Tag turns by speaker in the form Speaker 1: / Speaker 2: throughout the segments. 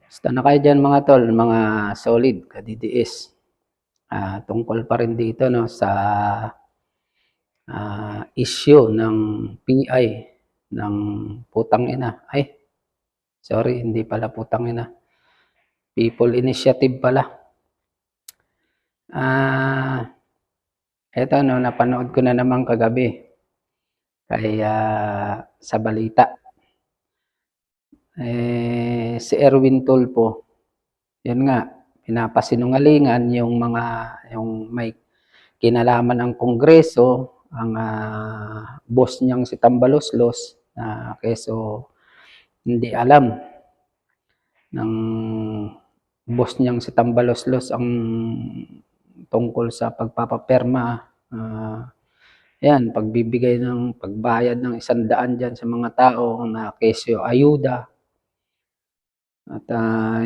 Speaker 1: Basta na kayo dyan mga tol, mga solid, ka-DDS. Tungkol pa rin dito no, sa issue ng PI ng putang ina. Ay, sorry, hindi pala putang ina. People Initiative pala. Eto no, napanood ko na naman kagabi. Kaya sa balita. Si Erwin Tulfo, yun nga, pinapasinungalingan yung may kinalaman ang Kongreso, ang boss niyang si Tambaloslos, na keso hindi alam ng boss niyang si Tambaloslos ang tungkol sa pagpapaperma, yan, pagbayad ng 100 dyan sa mga tao na kesyo ayuda. At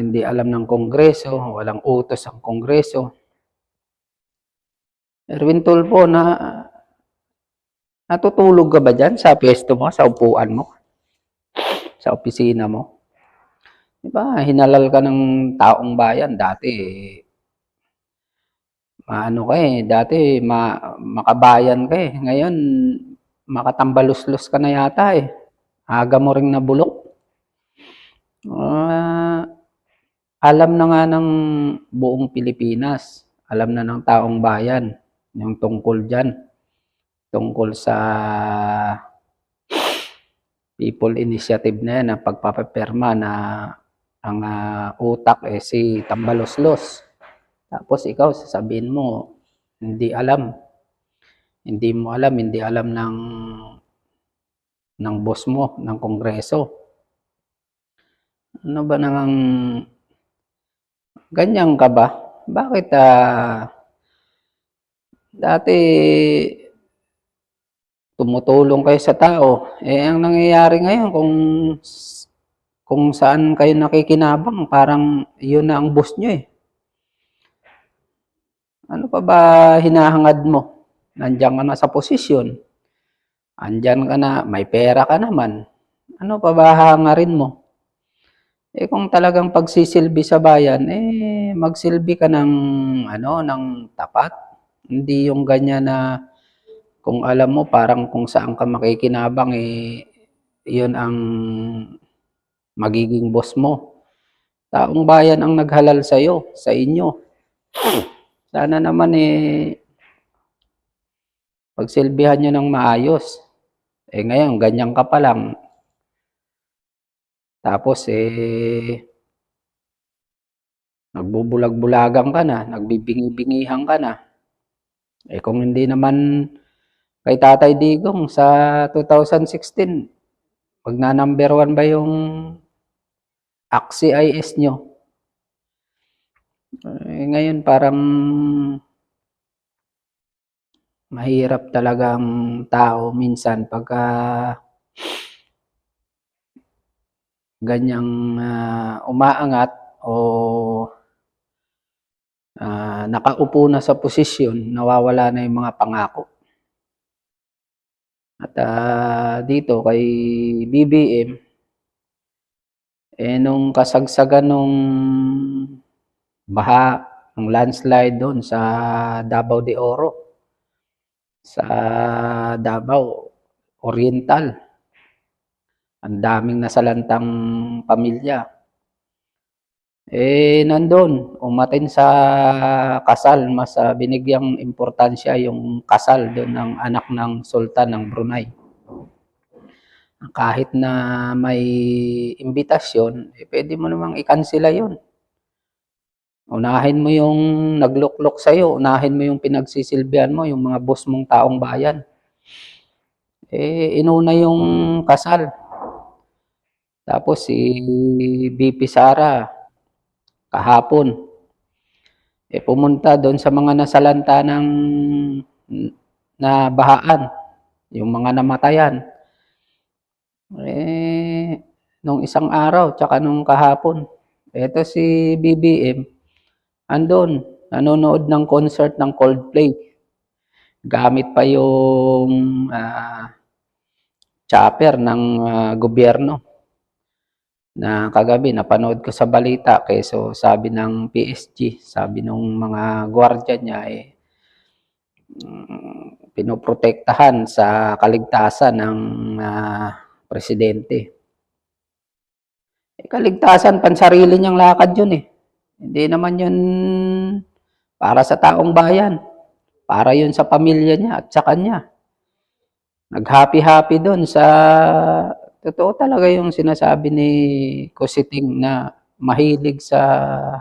Speaker 1: hindi alam ng Kongreso, walang utos ang Kongreso. Erwin Tulfo, natutulog ka ba dyan sa pwesto mo, sa upuan mo, sa opisina mo? Diba, hinalal ka ng taong bayan dati. Makabayan ka eh. Ngayon, makatambaluslos ka na yata eh. Aga mo ring nabulok. Alam na nga ng buong Pilipinas, alam na ng taong bayan yung tungkol dyan. Tungkol sa People Initiative na yan, na pagpapaperma na ang utak si Tambaloslos. Tapos ikaw, sasabihin mo, hindi alam. Hindi mo alam, hindi alam ng boss mo, ng Kongreso. Ano ba nang ganyan ka ba? Bakit dati tumutulong kayo sa tao? Ang nangyayari ngayon, kung saan kayo nakikinabang, parang yun na ang boss nyo eh. Ano pa ba hinahangad mo? Nandiyan ka na sa posisyon. Andyan ka na, may pera ka naman. Ano pa ba hangarin mo? Kung talagang pagsisilbi sa bayan, magsilbi ka ng tapat. Hindi yung ganyan na kung alam mo parang kung saan ka makikinabang, yun ang magiging boss mo. Taong bayan ang naghalal sa'yo, sa inyo. Sana naman pagsilbihan nyo ng maayos. Ngayon, ganyan ka pa lang. Tapos nagbubulag-bulagan ka na, nagbibingi-bingihan ka na. Kung hindi naman kay Tatay Digong sa 2016, magna-number 1 ba yung AXIS nyo? Ngayon parang mahirap talagang tao minsan pagka ganyang umaangat o nakaupo na sa posisyon, nawawala na yung mga pangako. At dito kay BBM, nung kasagsagan nung baha, ng landslide doon sa Davao de Oro, sa Davao Oriental, ang daming nasalantang pamilya. Nandun, umatin sa kasal, mas binigyang importansya yung kasal doon ng anak ng Sultan ng Brunei. Kahit na may imbitasyon, pwede mo namang i-cancela yun. Unahin mo yung nagluklok sa'yo, unahin mo yung pinagsisilbihan mo, yung mga boss mong taong bayan. Inuna yung kasal. Tapos si BP Sara, kahapon, pumunta doon sa mga nasalanta ng nabahaan, yung mga namatayan. Nung isang araw, tsaka nung kahapon, eto si BBM, andun, nanonood ng concert ng Coldplay. Gamit pa yung chopper ng gobyerno. na kagabi napanood ko sa balita, keso sabi ng PSG, sabi nung mga gwardiya niya pinoprotektahan sa kaligtasan ng presidente. Kaligtasan, pansarili niyang lakad yun eh. Hindi naman yun para sa taong bayan. Para yun sa pamilya niya at sa kanya. Nag-happy-happy doon sa... Totoo talaga yung sinasabi ni Kusiting na mahilig sa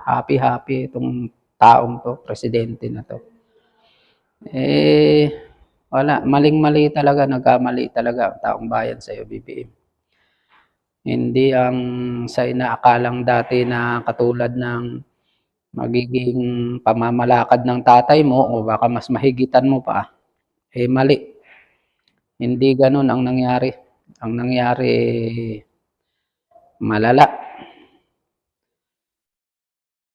Speaker 1: happy-happy itong taong to, presidente na to. Wala. Maling-mali talaga, nagkamali talaga ang taong bayan sa iyo, BBM. Hindi ang sa inaakalang dati na katulad ng magiging pamamalakad ng tatay mo o baka mas mahigitan mo pa, mali. Hindi ganun ang nangyari. Ang nangyari, malala.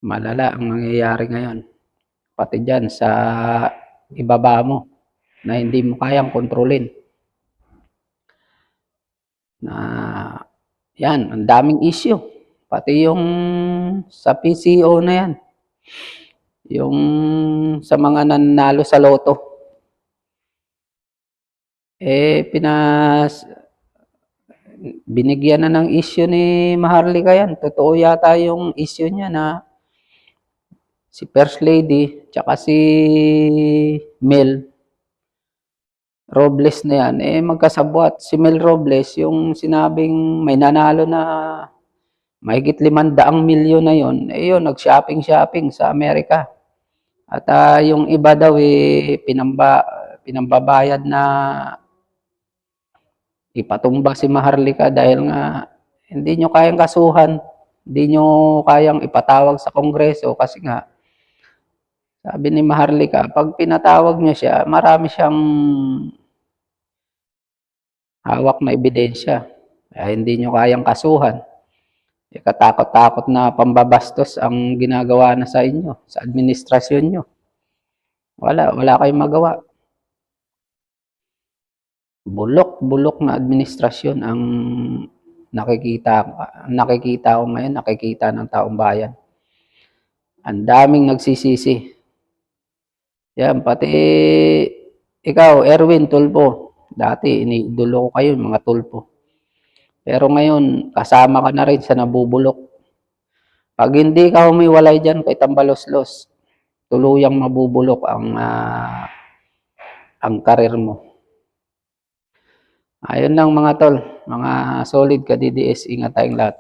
Speaker 1: Malala ang nangyayari ngayon. Pati dyan sa ibaba mo na hindi mo kayang kontrolin. Yan, ang daming issue. Pati yung sa PCO na yan. Yung sa mga nanalo sa loto. Binigyan na ng issue ni Maharlika yan. Totoo yata yung issue niya na si First Lady tsaka si Mel Robles na yan, magkasabwat. Si Mel Robles, yung sinabing may nanalo na mahigit 500 milyon na yun, yun, nag-shopping sa Amerika. At yung iba daw, pinambabayad na ipatumba si Maharlika dahil nga hindi nyo kayang kasuhan, hindi nyo kayang ipatawag sa Kongreso kasi nga, sabi ni Maharlika, pag pinatawag nyo siya, marami siyang hawak na ebidensya. Kaya hindi nyo kayang kasuhan. Katakot-takot na pambabastos ang ginagawa na sa inyo, sa administrasyon nyo. Wala kayong magawa. Bulok na administrasyon ang nakikita ko ngayon, nakikita ng taong bayan. Ang daming nagsisisi. Yan, pati ikaw, Erwin Tulfo, dati iniidolo ko kayo, mga Tulfo. Pero ngayon, kasama ka na rin sa nabubulok. Pag hindi ka humiwalay dyan kay Tambaloslos, tuluyang mabubulok ang karir mo. Ayun lang mga tol, mga solid ka DDS, ingat tayong lahat.